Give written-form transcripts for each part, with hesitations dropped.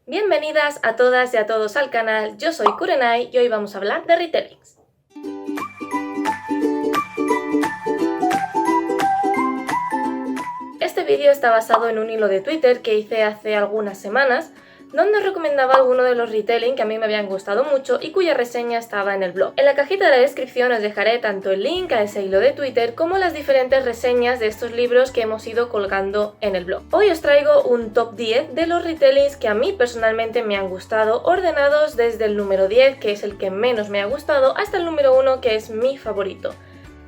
Bienvenidas a todas y a todos al canal, yo soy Kurenai y hoy vamos a hablar de retellings. Este vídeo está basado en un hilo de Twitter que hice hace algunas semanas, donde os recomendaba alguno de los retelling que a mí me habían gustado mucho y cuya reseña estaba en el blog. En la cajita de la descripción os dejaré tanto el link a ese hilo de Twitter como las diferentes reseñas de estos libros que hemos ido colgando en el blog. Hoy os traigo un top 10 de los retellings que a mí personalmente me han gustado, ordenados desde el número 10, que es el que menos me ha gustado, hasta el número 1, que es mi favorito.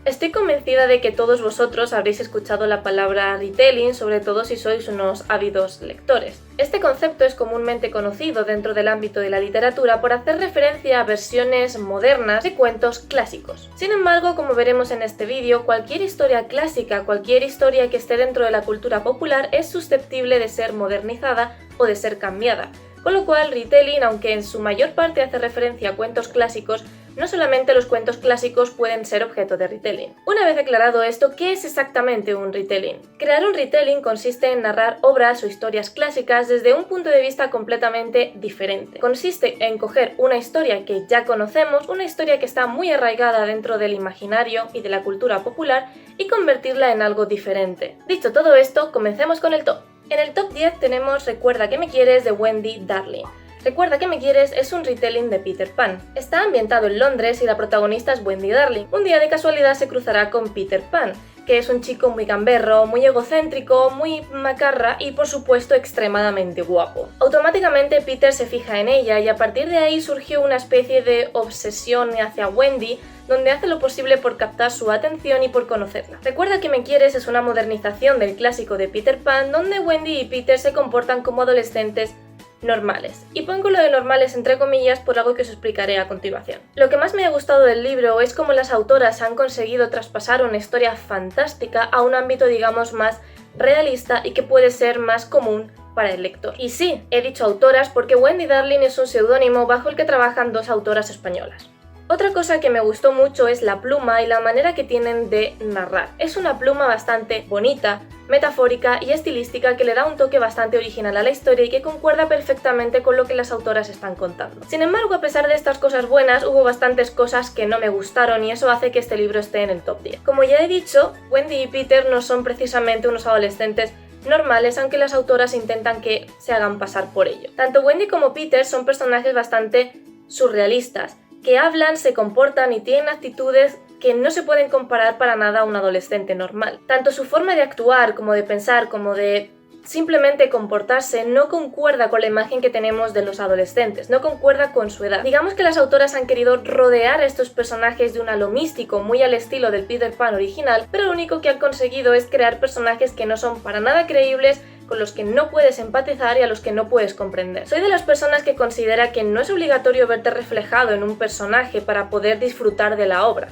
Estoy convencida de que todos vosotros habréis escuchado la palabra retelling, sobre todo si sois unos ávidos lectores. Este concepto es comúnmente conocido dentro del ámbito de la literatura por hacer referencia a versiones modernas de cuentos clásicos. Sin embargo, como veremos en este vídeo, cualquier historia clásica, cualquier historia que esté dentro de la cultura popular es susceptible de ser modernizada o de ser cambiada. Con lo cual, retelling, aunque en su mayor parte hace referencia a cuentos clásicos, no solamente los cuentos clásicos pueden ser objeto de retelling. Una vez aclarado esto, ¿qué es exactamente un retelling? Crear un retelling consiste en narrar obras o historias clásicas desde un punto de vista completamente diferente. Consiste en coger una historia que ya conocemos, una historia que está muy arraigada dentro del imaginario y de la cultura popular, y convertirla en algo diferente. Dicho todo esto, comencemos con el top. En el top 10 tenemos Recuerda que me quieres de Wendy Darling. Recuerda que me quieres es un retelling de Peter Pan. Está ambientado en Londres y la protagonista es Wendy Darling. Un día de casualidad se cruzará con Peter Pan, que es un chico muy gamberro, muy egocéntrico, muy macarra y por supuesto extremadamente guapo. Automáticamente Peter se fija en ella y a partir de ahí surgió una especie de obsesión hacia Wendy, donde hace lo posible por captar su atención y por conocerla. Recuerda que me quieres es una modernización del clásico de Peter Pan, donde Wendy y Peter se comportan como adolescentes normales. Y pongo lo de normales entre comillas por algo que os explicaré a continuación. Lo que más me ha gustado del libro es cómo las autoras han conseguido traspasar una historia fantástica a un ámbito, digamos, más realista y que puede ser más común para el lector. Y sí, he dicho autoras porque Wendy Darling es un seudónimo bajo el que trabajan dos autoras españolas. Otra cosa que me gustó mucho es la pluma y la manera que tienen de narrar. Es una pluma bastante bonita, metafórica y estilística que le da un toque bastante original a la historia y que concuerda perfectamente con lo que las autoras están contando. Sin embargo, a pesar de estas cosas buenas, hubo bastantes cosas que no me gustaron y eso hace que este libro esté en el top 10. Como ya he dicho, Wendy y Peter no son precisamente unos adolescentes normales, aunque las autoras intentan que se hagan pasar por ello. Tanto Wendy como Peter son personajes bastante surrealistas, que hablan, se comportan y tienen actitudes que no se pueden comparar para nada a un adolescente normal. Tanto su forma de actuar, como de pensar, como de simplemente comportarse no concuerda con la imagen que tenemos de los adolescentes, no concuerda con su edad. Digamos que las autoras han querido rodear a estos personajes de un halo místico muy al estilo del Peter Pan original, pero lo único que han conseguido es crear personajes que no son para nada creíbles, con los que no puedes empatizar y a los que no puedes comprender. Soy de las personas que considera que no es obligatorio verte reflejado en un personaje para poder disfrutar de la obra,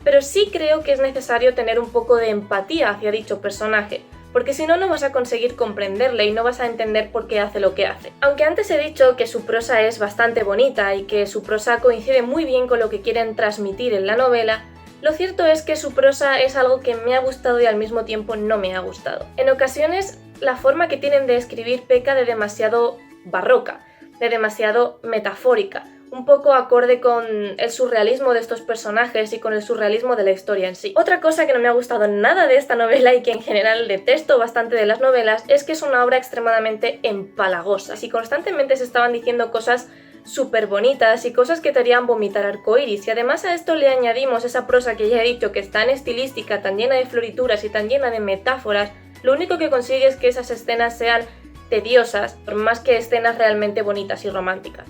pero sí creo que es necesario tener un poco de empatía hacia dicho personaje, porque si no, no vas a conseguir comprenderle y no vas a entender por qué hace lo que hace. Aunque antes he dicho que su prosa es bastante bonita y que su prosa coincide muy bien con lo que quieren transmitir en la novela, lo cierto es que su prosa es algo que me ha gustado y al mismo tiempo no me ha gustado. En ocasiones, la forma que tienen de escribir peca de demasiado barroca, de demasiado metafórica, un poco acorde con el surrealismo de estos personajes y con el surrealismo de la historia en sí. Otra cosa que no me ha gustado nada de esta novela y que en general detesto bastante de las novelas es que es una obra extremadamente empalagosa. Si constantemente se estaban diciendo cosas súper bonitas y cosas que te harían vomitar arcoiris, y además a esto le añadimos esa prosa que ya he dicho que es tan estilística, tan llena de florituras y tan llena de metáforas, lo único que consigue es que esas escenas sean tediosas, más que escenas realmente bonitas y románticas.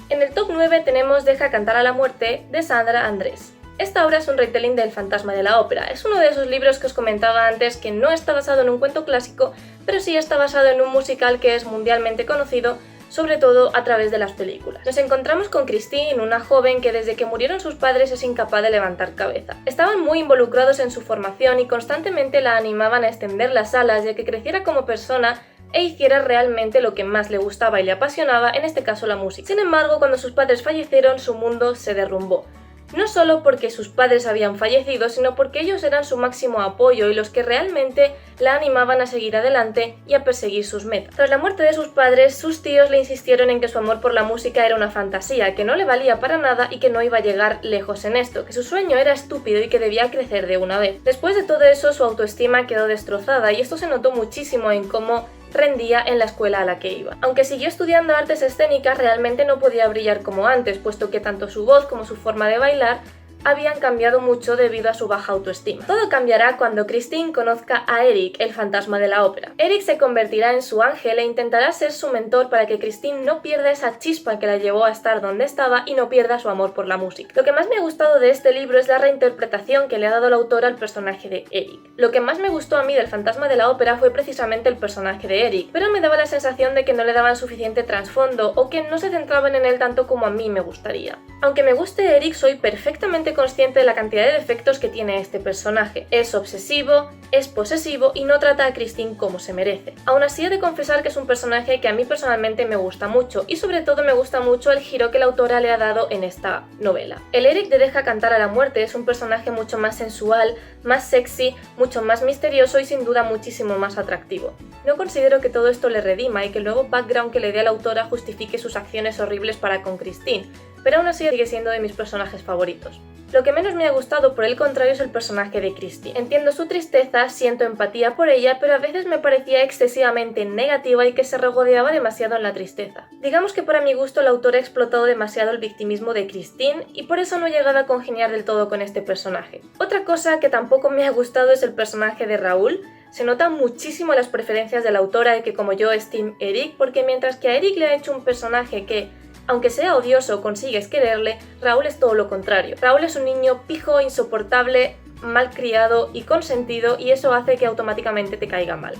En el top 9 tenemos Deja cantar a la muerte de Sandra Andrés. Esta obra es un retelling del Fantasma de la Ópera. Es uno de esos libros que os comentaba antes que no está basado en un cuento clásico, pero sí está basado en un musical que es mundialmente conocido, sobre todo a través de las películas. Nos encontramos con Christine, una joven que desde que murieron sus padres es incapaz de levantar cabeza. Estaban muy involucrados en su formación y constantemente la animaban a extender las alas y a que creciera como persona e hiciera realmente lo que más le gustaba y le apasionaba, en este caso la música. Sin embargo, cuando sus padres fallecieron, su mundo se derrumbó. no solo porque sus padres habían fallecido, sino porque ellos eran su máximo apoyo y los que realmente la animaban a seguir adelante y a perseguir sus metas. Tras la muerte de sus padres, sus tíos le insistieron en que su amor por la música era una fantasía, que no le valía para nada y que no iba a llegar lejos en esto, que su sueño era estúpido y que debía crecer de una vez. Después de todo eso, su autoestima quedó destrozada y esto se notó muchísimo en cómo rendía en la escuela a la que iba. Aunque siguió estudiando artes escénicas, realmente no podía brillar como antes, puesto que tanto su voz como su forma de bailar habían cambiado mucho debido a su baja autoestima. Todo cambiará cuando Christine conozca a Eric, el fantasma de la ópera. Eric se convertirá en su ángel e intentará ser su mentor para que Christine no pierda esa chispa que la llevó a estar donde estaba y no pierda su amor por la música. Lo que más me ha gustado de este libro es la reinterpretación que le ha dado el autor al personaje de Eric. Lo que más me gustó a mí del fantasma de la ópera fue precisamente el personaje de Eric, pero me daba la sensación de que no le daban suficiente trasfondo o que no se centraban en él tanto como a mí me gustaría. Aunque me guste Eric, soy perfectamente consciente de la cantidad de defectos que tiene este personaje. Es obsesivo, es posesivo y no trata a Christine como se merece. Aún así he de confesar que es un personaje que a mí personalmente me gusta mucho y sobre todo me gusta mucho el giro que la autora le ha dado en esta novela. El Eric de Deja cantar a la muerte es un personaje mucho más sensual, más sexy, mucho más misterioso y sin duda muchísimo más atractivo. No considero que todo esto le redima y que el nuevo background que le dé a la autora justifique sus acciones horribles para con Christine, pero aún así sigue siendo de mis personajes favoritos. Lo que menos me ha gustado, por el contrario, es el personaje de Christine. Entiendo su tristeza, siento empatía por ella, pero a veces me parecía excesivamente negativa y que se regodeaba demasiado en la tristeza. Digamos que para mi gusto la autora ha explotado demasiado el victimismo de Christine y por eso no he llegado a congeniar del todo con este personaje. Otra cosa que tampoco me ha gustado es el personaje de Raúl. Se notan muchísimo las preferencias de la autora de que como yo es Team Eric, porque mientras que a Eric le ha hecho un personaje que, aunque sea odioso, consigues quererle, Raúl es todo lo contrario. Raúl es un niño pijo, insoportable, malcriado y consentido y eso hace que automáticamente te caiga mal.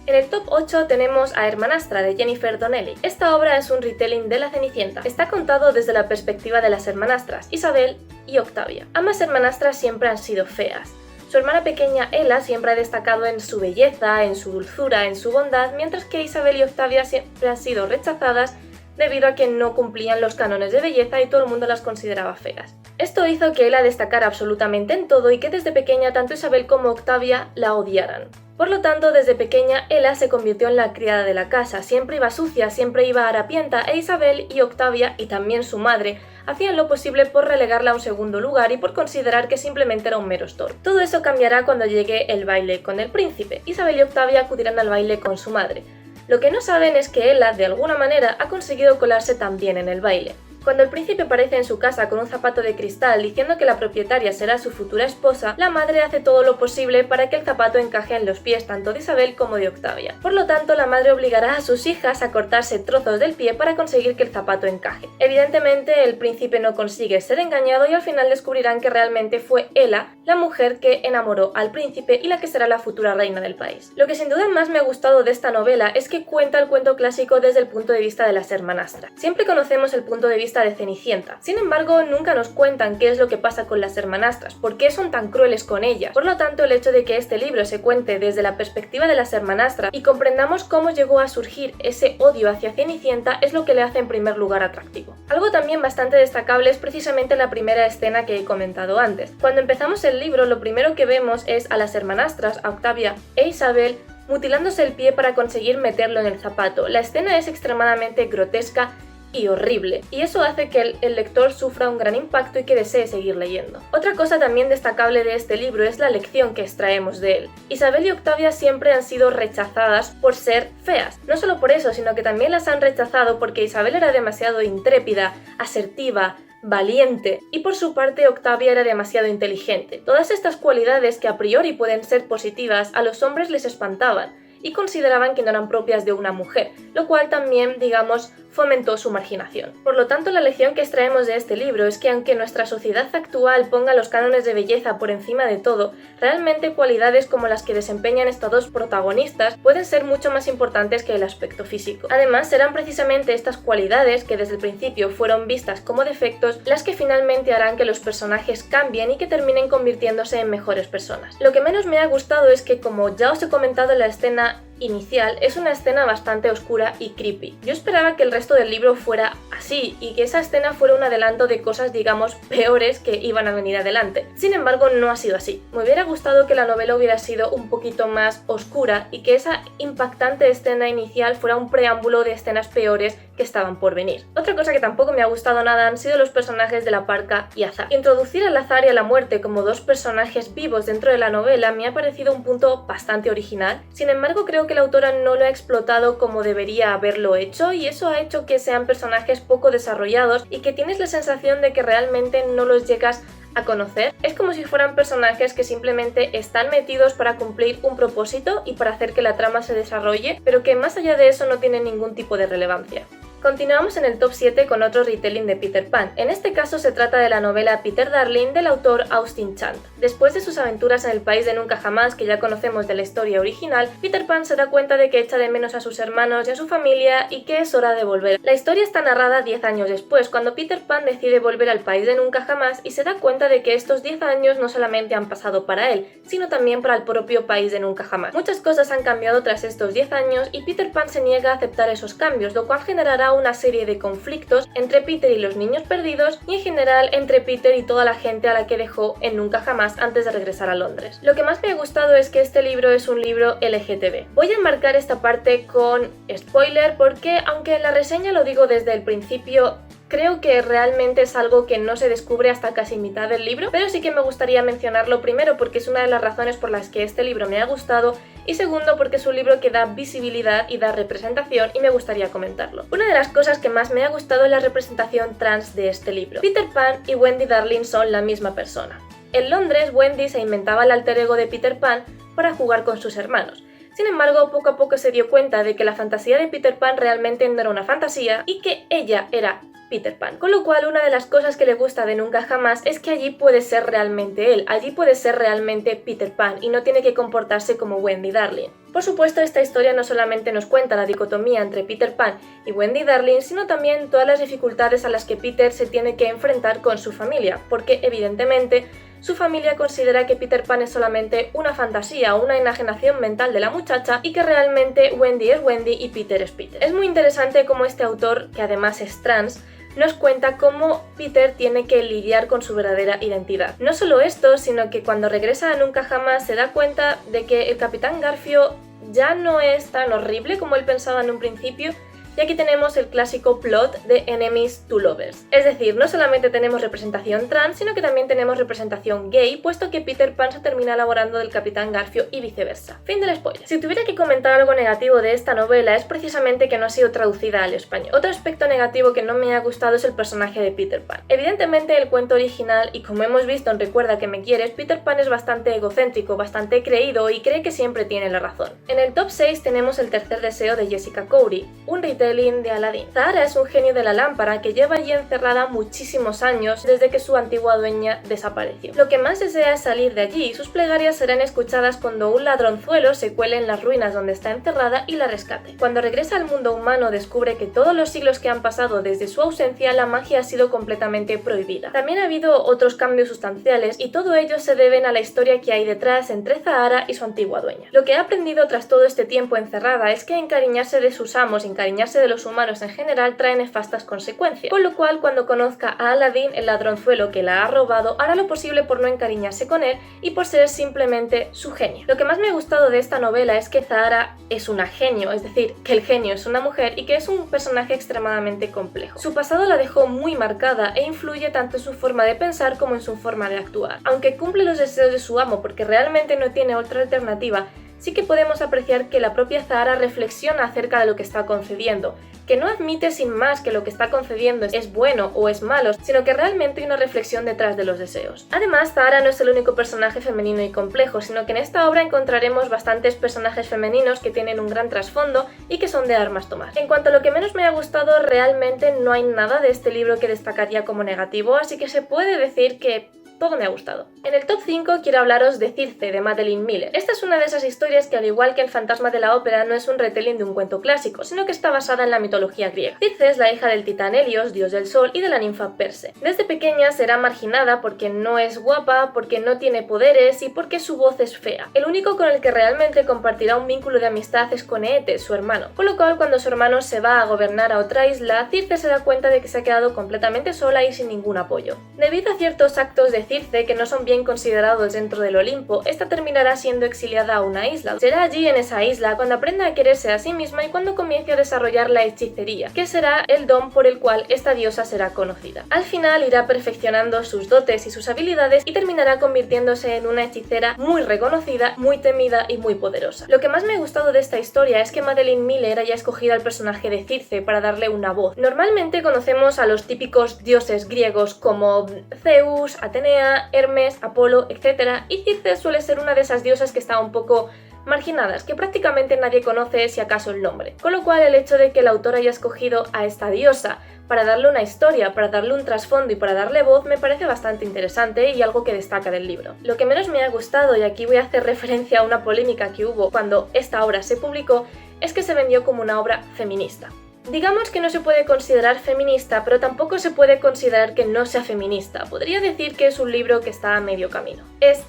En el top 8 tenemos a Hermanastra de Jennifer Donnelly. Esta obra es un retelling de La Cenicienta. Está contado desde la perspectiva de las hermanastras, Isabel y Octavia. Ambas hermanastras siempre han sido feas. Su hermana pequeña Ella siempre ha destacado en su belleza, en su dulzura, en su bondad, mientras que Isabel y Octavia siempre han sido rechazadas debido a que no cumplían los cánones de belleza y todo el mundo las consideraba feas. Esto hizo que Ella destacara absolutamente en todo y que desde pequeña tanto Isabel como Octavia la odiaran. Por lo tanto, desde pequeña Ella se convirtió en la criada de la casa, siempre iba sucia, siempre iba harapienta e Isabel y Octavia, y también su madre, hacían lo posible por relegarla a un segundo lugar y por considerar que simplemente era un mero estorbo. Todo eso cambiará cuando llegue el baile con el príncipe. Isabel y Octavia acudirán al baile con su madre. Lo que no saben es que Ella, de alguna manera, ha conseguido colarse también en el baile. Cuando el príncipe aparece en su casa con un zapato de cristal diciendo que la propietaria será su futura esposa, la madre hace todo lo posible para que el zapato encaje en los pies tanto de Isabel como de Octavia. Por lo tanto, la madre obligará a sus hijas a cortarse trozos del pie para conseguir que el zapato encaje. Evidentemente, el príncipe no consigue ser engañado y al final descubrirán que realmente fue Ella la mujer que enamoró al príncipe y la que será la futura reina del país. Lo que sin duda más me ha gustado de esta novela es que cuenta el cuento clásico desde el punto de vista de las hermanastras. Siempre conocemos el punto de vista de Cenicienta. Sin embargo, nunca nos cuentan qué es lo que pasa con las hermanastras, por qué son tan crueles con ellas. Por lo tanto, el hecho de que este libro se cuente desde la perspectiva de las hermanastras y comprendamos cómo llegó a surgir ese odio hacia Cenicienta es lo que le hace en primer lugar atractivo. Algo también bastante destacable es precisamente la primera escena que he comentado antes. Cuando empezamos el libro, lo primero que vemos es a las hermanastras, a Octavia e Isabel, mutilándose el pie para conseguir meterlo en el zapato. La escena es extremadamente grotesca y horrible, y eso hace que el lector sufra un gran impacto y que desee seguir leyendo. Otra cosa también destacable de este libro es la lección que extraemos de él. Isabel y Octavia siempre han sido rechazadas por ser feas. No solo por eso, sino que también las han rechazado porque Isabel era demasiado intrépida, asertiva, valiente, y por su parte Octavia era demasiado inteligente. Todas estas cualidades que a priori pueden ser positivas, a los hombres les espantaban y consideraban que no eran propias de una mujer, lo cual también, digamos, fomentó su marginación. Por lo tanto, la lección que extraemos de este libro es que aunque nuestra sociedad actual ponga los cánones de belleza por encima de todo, realmente cualidades como las que desempeñan estas dos protagonistas pueden ser mucho más importantes que el aspecto físico. Además, serán precisamente estas cualidades que desde el principio fueron vistas como defectos las que finalmente harán que los personajes cambien y que terminen convirtiéndose en mejores personas. Lo que menos me ha gustado es que, como ya os he comentado en la escena inicial, es una escena bastante oscura y creepy. Yo esperaba que el resto del libro fuera así y que esa escena fuera un adelanto de cosas, digamos, peores que iban a venir adelante. Sin embargo, no ha sido así. Me hubiera gustado que la novela hubiera sido un poquito más oscura y que esa impactante escena inicial fuera un preámbulo de escenas peores que estaban por venir. Otra cosa que tampoco me ha gustado nada han sido los personajes de la Parka y Azar. Introducir al Azar y a la Muerte como dos personajes vivos dentro de la novela me ha parecido un punto bastante original. Sin embargo, creo que la autora no lo ha explotado como debería haberlo hecho y eso ha hecho que sean personajes poco desarrollados y que tienes la sensación de que realmente no los llegas a conocer. Es como si fueran personajes que simplemente están metidos para cumplir un propósito y para hacer que la trama se desarrolle, pero que más allá de eso no tienen ningún tipo de relevancia. Continuamos en el top 7 con otro retelling de Peter Pan. En este caso se trata de la novela Peter Darling del autor Austin Chant. Después de sus aventuras en el país de nunca jamás, que ya conocemos de la historia original, Peter Pan se da cuenta de que echa de menos a sus hermanos y a su familia y que es hora de volver. La historia está narrada 10 años después, cuando Peter Pan decide volver al país de nunca jamás y se da cuenta de que estos 10 años no solamente han pasado para él, sino también para el propio país de nunca jamás. Muchas cosas han cambiado tras estos 10 años y Peter Pan se niega a aceptar esos cambios, lo cual generará una serie de conflictos entre Peter y los niños perdidos y en general entre Peter y toda la gente a la que dejó en nunca jamás antes de regresar a Londres. Lo que más me ha gustado es que este libro es un libro LGTB. Voy a enmarcar esta parte con spoiler porque, aunque en la reseña lo digo desde el principio, creo que realmente es algo que no se descubre hasta casi mitad del libro, pero sí que me gustaría mencionarlo primero porque es una de las razones por las que este libro me ha gustado y segundo porque es un libro que da visibilidad y da representación y me gustaría comentarlo. Una de las cosas que más me ha gustado es la representación trans de este libro. Peter Pan y Wendy Darling son la misma persona. En Londres, Wendy se inventaba el alter ego de Peter Pan para jugar con sus hermanos. Sin embargo, poco a poco se dio cuenta de que la fantasía de Peter Pan realmente no era una fantasía y que ella era Peter Pan. Con lo cual, una de las cosas que le gusta de Nunca Jamás es que allí puede ser realmente él, allí puede ser realmente Peter Pan y no tiene que comportarse como Wendy Darling. Por supuesto, esta historia no solamente nos cuenta la dicotomía entre Peter Pan y Wendy Darling, sino también todas las dificultades a las que Peter se tiene que enfrentar con su familia, porque evidentemente su familia considera que Peter Pan es solamente una fantasía o una enajenación mental de la muchacha y que realmente Wendy es Wendy y Peter es Peter. Es muy interesante cómo este autor, que además es trans, nos cuenta cómo Peter tiene que lidiar con su verdadera identidad. No solo esto, sino que cuando regresa a Nunca Jamás se da cuenta de que el Capitán Garfio ya no es tan horrible como él pensaba en un principio. Y aquí tenemos el clásico plot de Enemies to Lovers. Es decir, no solamente tenemos representación trans, sino que también tenemos representación gay, puesto que Peter Pan se termina enamorando del Capitán Garfio y viceversa. Fin del spoiler. Si tuviera que comentar algo negativo de esta novela es precisamente que no ha sido traducida al español. Otro aspecto negativo que no me ha gustado es el personaje de Peter Pan. Evidentemente el cuento original, y como hemos visto en Recuerda que me quieres, Peter Pan es bastante egocéntrico, bastante creído y cree que siempre tiene la razón. En el top 6 tenemos El tercer deseo de Jessica Cowry, un retelling de Aladdin. Zahara es un genio de la lámpara que lleva allí encerrada muchísimos años desde que su antigua dueña desapareció. Lo que más desea es salir de allí y sus plegarias serán escuchadas cuando un ladronzuelo se cuele en las ruinas donde está encerrada y la rescate. Cuando regresa al mundo humano descubre que todos los siglos que han pasado desde su ausencia la magia ha sido completamente prohibida. También ha habido otros cambios sustanciales y todo ello se deben a la historia que hay detrás entre Zahara y su antigua dueña. Lo que ha aprendido tras todo este tiempo encerrada es que encariñarse de sus amos, encariñarse de los humanos en general trae nefastas consecuencias, con lo cual cuando conozca a Aladdin, el ladronzuelo que la ha robado, hará lo posible por no encariñarse con él y por ser simplemente su genio. Lo que más me ha gustado de esta novela es que Zahara es una genio, es decir, que el genio es una mujer y que es un personaje extremadamente complejo. Su pasado la dejó muy marcada e influye tanto en su forma de pensar como en su forma de actuar. Aunque cumple los deseos de su amo porque realmente no tiene otra alternativa, sí que podemos apreciar que la propia Zahara reflexiona acerca de lo que está concediendo, que no admite sin más que lo que está concediendo es bueno o es malo, sino que realmente hay una reflexión detrás de los deseos. Además, Zahara no es el único personaje femenino y complejo, sino que en esta obra encontraremos bastantes personajes femeninos que tienen un gran trasfondo y que son de armas tomar. En cuanto a lo que menos me ha gustado, realmente no hay nada de este libro que destacaría como negativo, así que se puede decir que todo me ha gustado. En el top 5 quiero hablaros de Circe, de Madeline Miller. Esta es una de esas historias que, al igual que El fantasma de la ópera, no es un retelling de un cuento clásico, sino que está basada en la mitología griega. Circe es la hija del titán Helios, dios del sol, y de la ninfa Perse. Desde pequeña será marginada porque no es guapa, porque no tiene poderes y porque su voz es fea. El único con el que realmente compartirá un vínculo de amistad es con Eetes, su hermano. Con lo cual, cuando su hermano se va a gobernar a otra isla, Circe se da cuenta de que se ha quedado completamente sola y sin ningún apoyo. Debido a ciertos actos de Circe que no son bien considerados dentro del Olimpo, esta terminará siendo exiliada a una isla. Será allí, en esa isla, cuando aprenda a quererse a sí misma y cuando comience a desarrollar la hechicería, que será el don por el cual esta diosa será conocida. Al final irá perfeccionando sus dotes y sus habilidades y terminará convirtiéndose en una hechicera muy reconocida, muy temida y muy poderosa. Lo que más me ha gustado de esta historia es que Madeline Miller haya escogido al personaje de Circe para darle una voz. Normalmente conocemos a los típicos dioses griegos como Zeus, Atenea, Hermes, Apolo, etc. Y Circe suele ser una de esas diosas que está un poco marginadas, que prácticamente nadie conoce si acaso el nombre. Con lo cual, el hecho de que el autor haya escogido a esta diosa para darle una historia, para darle un trasfondo y para darle voz me parece bastante interesante y algo que destaca del libro. Lo que menos me ha gustado, y aquí voy a hacer referencia a una polémica que hubo cuando esta obra se publicó, es que se vendió como una obra feminista. Digamos que no se puede considerar feminista, pero tampoco se puede considerar que no sea feminista. Podría decir que es un libro que está a medio camino. Es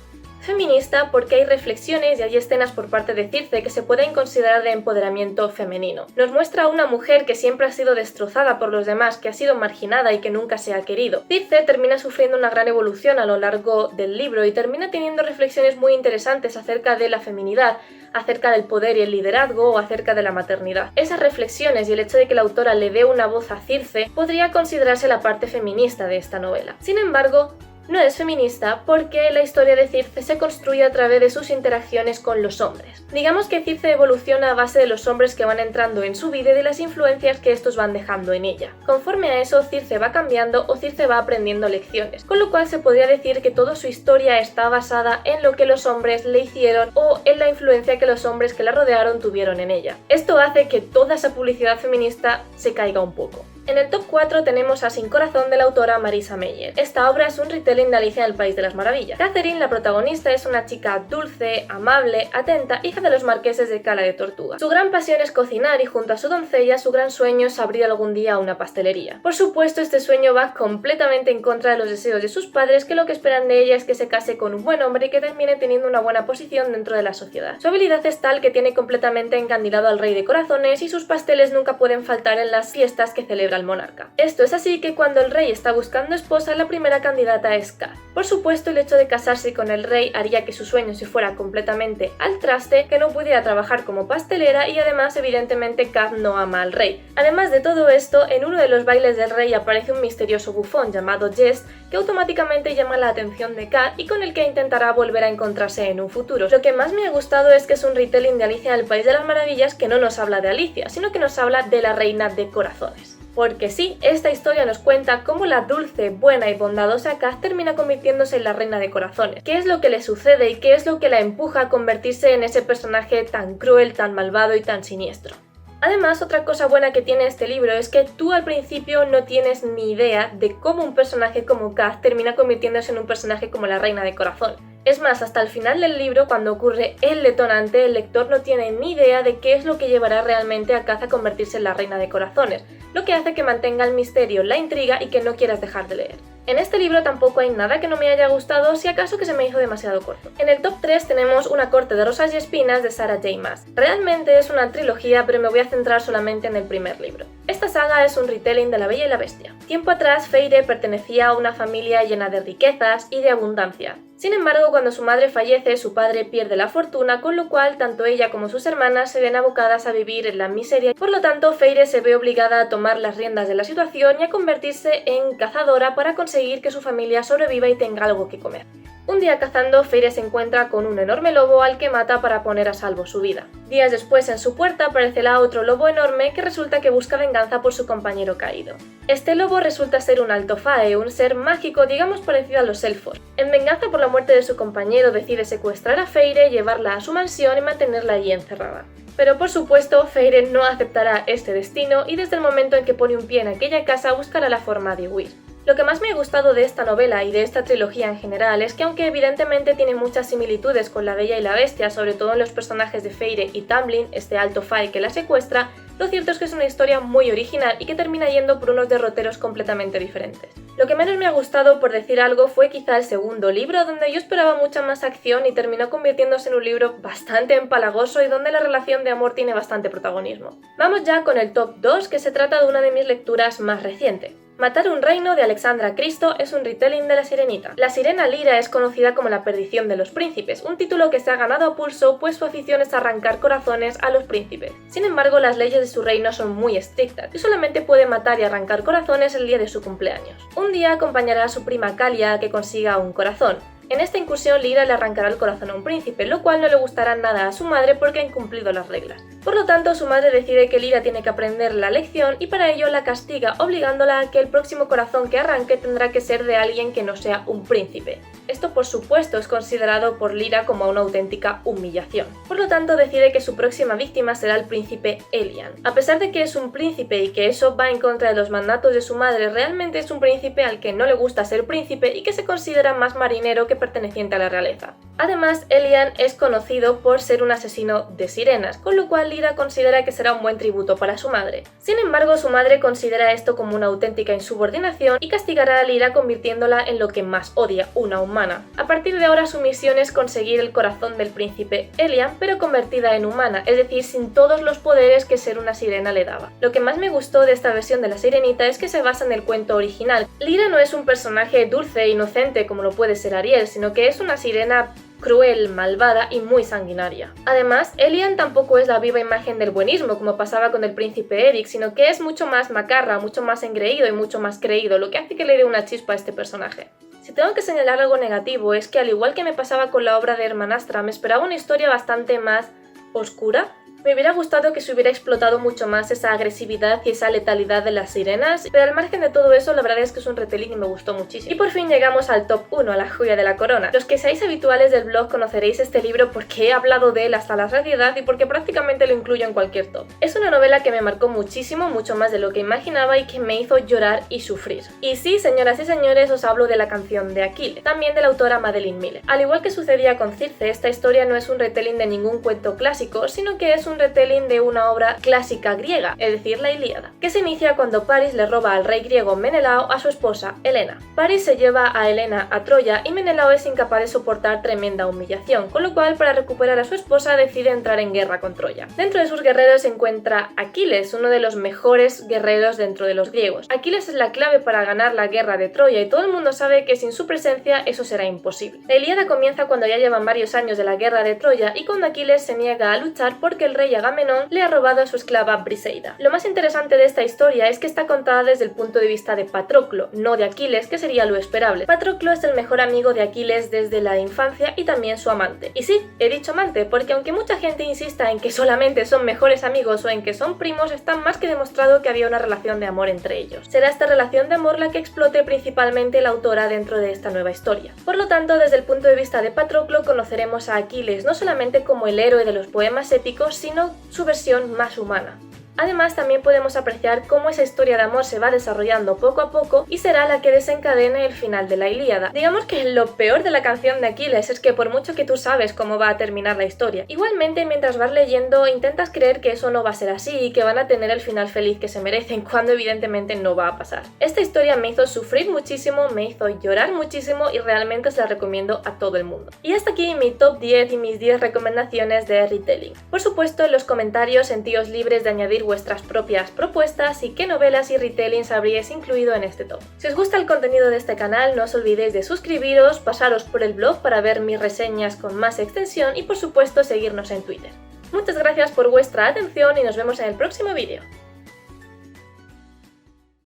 feminista porque hay reflexiones y hay escenas por parte de Circe que se pueden considerar de empoderamiento femenino. Nos muestra a una mujer que siempre ha sido destrozada por los demás, que ha sido marginada y que nunca se ha querido. Circe termina sufriendo una gran evolución a lo largo del libro y termina teniendo reflexiones muy interesantes acerca de la feminidad, acerca del poder y el liderazgo o acerca de la maternidad. Esas reflexiones y el hecho de que la autora le dé una voz a Circe podría considerarse la parte feminista de esta novela. Sin embargo, no es feminista porque la historia de Circe se construye a través de sus interacciones con los hombres. Digamos que Circe evoluciona a base de los hombres que van entrando en su vida y de las influencias que estos van dejando en ella. Conforme a eso, Circe va cambiando o Circe va aprendiendo lecciones, con lo cual se podría decir que toda su historia está basada en lo que los hombres le hicieron o en la influencia que los hombres que la rodearon tuvieron en ella. Esto hace que toda esa publicidad feminista se caiga un poco. En el top 4 tenemos a Sin corazón de la autora Marisa Meyer. Esta obra es un retelling de Alicia en el País de las Maravillas. Catherine, la protagonista, es una chica dulce, amable, atenta, hija de los marqueses de Cala de Tortuga. Su gran pasión es cocinar y junto a su doncella su gran sueño es abrir algún día una pastelería. Por supuesto, este sueño va completamente en contra de los deseos de sus padres, que lo que esperan de ella es que se case con un buen hombre y que termine teniendo una buena posición dentro de la sociedad. Su habilidad es tal que tiene completamente encandilado al rey de corazones y sus pasteles nunca pueden faltar en las fiestas que celebra el monarca. Esto es así que cuando el rey está buscando esposa, la primera candidata es Kat. Por supuesto, el hecho de casarse con el rey haría que su sueño se fuera completamente al traste, que no pudiera trabajar como pastelera y además evidentemente Kat no ama al rey. Además de todo esto, en uno de los bailes del rey aparece un misterioso bufón llamado Jest que automáticamente llama la atención de Kat y con el que intentará volver a encontrarse en un futuro. Lo que más me ha gustado es que es un retelling de Alicia en el País de las Maravillas que no nos habla de Alicia, sino que nos habla de la reina de corazones. Porque sí, esta historia nos cuenta cómo la dulce, buena y bondadosa Kat termina convirtiéndose en la reina de corazones. ¿Qué es lo que le sucede y qué es lo que la empuja a convertirse en ese personaje tan cruel, tan malvado y tan siniestro? Además, otra cosa buena que tiene este libro es que tú al principio no tienes ni idea de cómo un personaje como Kat termina convirtiéndose en un personaje como la reina de corazón. Es más, hasta el final del libro, cuando ocurre el detonante, el lector no tiene ni idea de qué es lo que llevará realmente a Kat a convertirse en la reina de corazones, lo que hace que mantenga el misterio, la intriga y que no quieras dejar de leer. En este libro tampoco hay nada que no me haya gustado, si acaso que se me hizo demasiado corto. En el top 3 tenemos Una corte de rosas y espinas de Sarah J. Maas. Realmente es una trilogía, pero me voy a centrar solamente en el primer libro. Esta saga es un retelling de La Bella y la Bestia. Tiempo atrás, Feyre pertenecía a una familia llena de riquezas y de abundancia. Sin embargo, cuando su madre fallece, su padre pierde la fortuna, con lo cual tanto ella como sus hermanas se ven abocadas a vivir en la miseria. Por lo tanto, Feyre se ve obligada a tomar las riendas de la situación y a convertirse en cazadora para conseguir que su familia sobreviva y tenga algo que comer. Un día cazando, Feyre se encuentra con un enorme lobo al que mata para poner a salvo su vida. Días después, en su puerta aparecerá otro lobo enorme que resulta que busca venganza por su compañero caído. Este lobo resulta ser un alto fae, un ser mágico, digamos parecido a los elfos. En venganza por la muerte de su compañero, decide secuestrar a Feyre, llevarla a su mansión y mantenerla allí encerrada. Pero por supuesto, Feyre no aceptará este destino y desde el momento en que pone un pie en aquella casa buscará la forma de huir. Lo que más me ha gustado de esta novela y de esta trilogía en general es que aunque evidentemente tiene muchas similitudes con La Bella y la Bestia, sobre todo en los personajes de Feyre y Tamlin, este alto fae que la secuestra, lo cierto es que es una historia muy original y que termina yendo por unos derroteros completamente diferentes. Lo que menos me ha gustado, por decir algo, fue quizá el segundo libro, donde yo esperaba mucha más acción y terminó convirtiéndose en un libro bastante empalagoso y donde la relación de amor tiene bastante protagonismo. Vamos ya con el top 2, que se trata de una de mis lecturas más reciente. Matar un reino de Alexandra Cristo es un retelling de La Sirenita. La sirena Lyra es conocida como la perdición de los príncipes, un título que se ha ganado a pulso pues su afición es arrancar corazones a los príncipes. Sin embargo, las leyes de su reino son muy estrictas y solamente puede matar y arrancar corazones el día de su cumpleaños. Un día acompañará a su prima Kalia a que consiga un corazón. En esta incursión, Lyra le arrancará el corazón a un príncipe, lo cual no le gustará nada a su madre porque ha incumplido las reglas. Por lo tanto, su madre decide que Lyra tiene que aprender la lección y para ello la castiga, obligándola a que el próximo corazón que arranque tendrá que ser de alguien que no sea un príncipe. Esto, por supuesto, es considerado por Lyra como una auténtica humillación. Por lo tanto, decide que su próxima víctima será el príncipe Elian. A pesar de que es un príncipe y que eso va en contra de los mandatos de su madre, realmente es un príncipe al que no le gusta ser príncipe y que se considera más marinero que perteneciente a la realeza. Además, Elian es conocido por ser un asesino de sirenas, con lo cual Lyra considera que será un buen tributo para su madre. Sin embargo, su madre considera esto como una auténtica insubordinación y castigará a Lyra convirtiéndola en lo que más odia, una humana. A partir de ahora su misión es conseguir el corazón del príncipe Elian, pero convertida en humana, es decir, sin todos los poderes que ser una sirena le daba. Lo que más me gustó de esta versión de La Sirenita es que se basa en el cuento original. Lyra no es un personaje dulce e inocente como lo puede ser Ariel, sino que es una sirena cruel, malvada y muy sanguinaria. Además, Elian tampoco es la viva imagen del buenismo como pasaba con el príncipe Eric, sino que es mucho más macarra, mucho más engreído y mucho más creído, lo que hace que le dé una chispa a este personaje. Si tengo que señalar algo negativo es que al igual que me pasaba con la obra de Hermanastra, me esperaba una historia bastante más oscura. Me hubiera gustado que se hubiera explotado mucho más esa agresividad y esa letalidad de las sirenas, pero al margen de todo eso, la verdad es que es un retelling y me gustó muchísimo. Y por fin llegamos al top 1, a la joya de la corona. Los que seáis habituales del blog conoceréis este libro porque he hablado de él hasta la saciedad y porque prácticamente lo incluyo en cualquier top. Es una novela que me marcó muchísimo, mucho más de lo que imaginaba y que me hizo llorar y sufrir. Y sí, señoras y señores, os hablo de La canción de Aquiles, también de la autora Madeline Miller. Al igual que sucedía con Circe, esta historia no es un retelling de ningún cuento clásico, sino que es un retelling de una obra clásica griega, es decir, la Ilíada, que se inicia cuando Paris le roba al rey griego Menelao a su esposa, Helena. Paris se lleva a Helena a Troya y Menelao es incapaz de soportar tremenda humillación, con lo cual para recuperar a su esposa decide entrar en guerra con Troya. Dentro de sus guerreros se encuentra Aquiles, uno de los mejores guerreros dentro de los griegos. Aquiles es la clave para ganar la guerra de Troya y todo el mundo sabe que sin su presencia eso será imposible. La Ilíada comienza cuando ya llevan varios años de la guerra de Troya y cuando Aquiles se niega a luchar porque el rey Agamenón le ha robado a su esclava Briseida. Lo más interesante de esta historia es que está contada desde el punto de vista de Patroclo, no de Aquiles, que sería lo esperable. Patroclo es el mejor amigo de Aquiles desde la infancia y también su amante. Y sí, he dicho amante, porque aunque mucha gente insista en que solamente son mejores amigos o en que son primos, está más que demostrado que había una relación de amor entre ellos. Será esta relación de amor la que explote principalmente la autora dentro de esta nueva historia. Por lo tanto, desde el punto de vista de Patroclo conoceremos a Aquiles no solamente como el héroe de los poemas épicos, sino su versión más humana. Además, también podemos apreciar cómo esa historia de amor se va desarrollando poco a poco y será la que desencadene el final de la Ilíada. Digamos que lo peor de la canción de Aquiles es que por mucho que tú sabes cómo va a terminar la historia, igualmente mientras vas leyendo intentas creer que eso no va a ser así y que van a tener el final feliz que se merecen, cuando evidentemente no va a pasar. Esta historia me hizo sufrir muchísimo, me hizo llorar muchísimo y realmente se la recomiendo a todo el mundo. Y hasta aquí mi top 10 y mis 10 recomendaciones de retelling. Por supuesto, en los comentarios sentíos libres de añadir vuestras propias propuestas y qué novelas y retellings habríais incluido en este top. Si os gusta el contenido de este canal, no os olvidéis de suscribiros, pasaros por el blog para ver mis reseñas con más extensión y por supuesto seguirnos en Twitter. Muchas gracias por vuestra atención y nos vemos en el próximo vídeo.